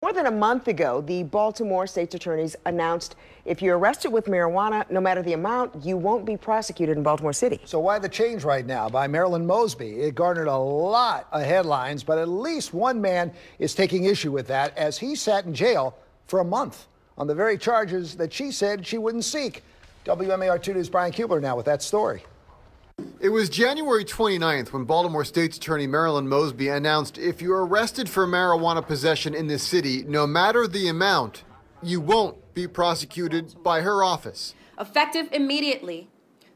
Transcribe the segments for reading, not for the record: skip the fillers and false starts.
More than a month ago, the Baltimore state's attorneys announced if you're arrested with marijuana, no matter the amount, you won't be prosecuted in Baltimore City. So why the change right now by Marilyn Mosby? It garnered a lot of headlines, but at least one man is taking issue with that as he sat in jail for a month on the very charges that she said she wouldn't seek. WMAR 2 News' Brian Kubler now with that story. It was January 29th when Baltimore State's Attorney Marilyn Mosby announced if you're arrested for marijuana possession in this city, no matter the amount, you won't be prosecuted by her office. Effective immediately,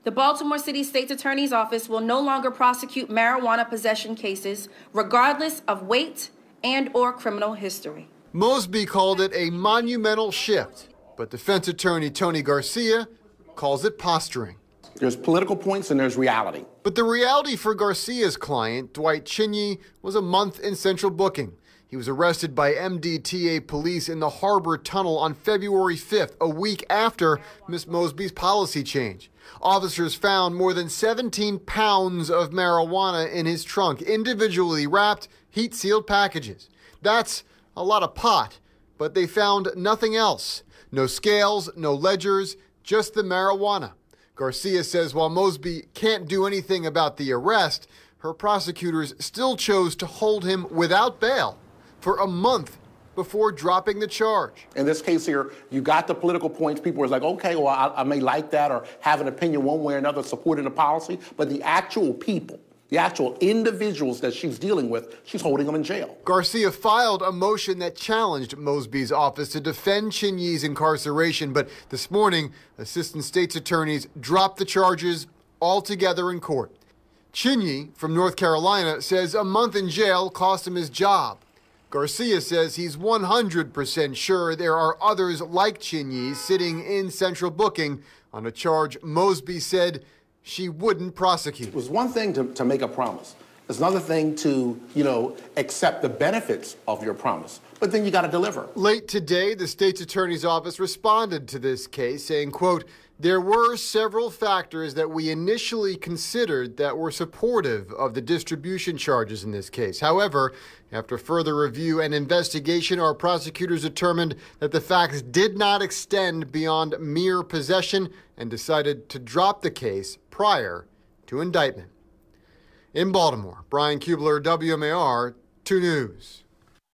the Baltimore City State's Attorney's Office will no longer prosecute marijuana possession cases regardless of weight and/or criminal history. Mosby called it a monumental shift, but defense attorney Tony Garcia calls it posturing. There's political points and there's reality. But the reality for Garcia's client, Dwight Chinye, was a month in central booking. He was arrested by MDTA Police in the Harbor Tunnel on February 5th, a week after Ms. Mosby's policy change. Officers found more than 17 pounds of marijuana in his trunk, individually wrapped, heat-sealed packages. That's a lot of pot, but they found nothing else. No scales, no ledgers, just the marijuana. Garcia says while Mosby can't do anything about the arrest, her prosecutors still chose to hold him without bail for a month before dropping the charge. In this case here, you got the political points. People were like, okay, well, I may like that or have an opinion one way or another supporting the policy, but the actual people, the actual individuals that she's dealing with, she's holding them in jail. Garcia filed a motion that challenged Mosby's office to defend Chinye's incarceration, but this morning, assistant state's attorneys dropped the charges altogether in court. Chinye, from North Carolina, says a month in jail cost him his job. Garcia says he's 100% sure there are others like Chinye sitting in central booking on a charge Mosby said she wouldn't prosecute. It was one thing to make a promise. It's another thing to, accept the benefits of your promise. But then you got to deliver. Late today, the state's attorney's office responded to this case, saying, quote, there were several factors that we initially considered that were supportive of the distribution charges in this case. However, after further review and investigation, our prosecutors determined that the facts did not extend beyond mere possession and decided to drop the case prior to indictment. In Baltimore, Brian Kubler, WMAR 2 News.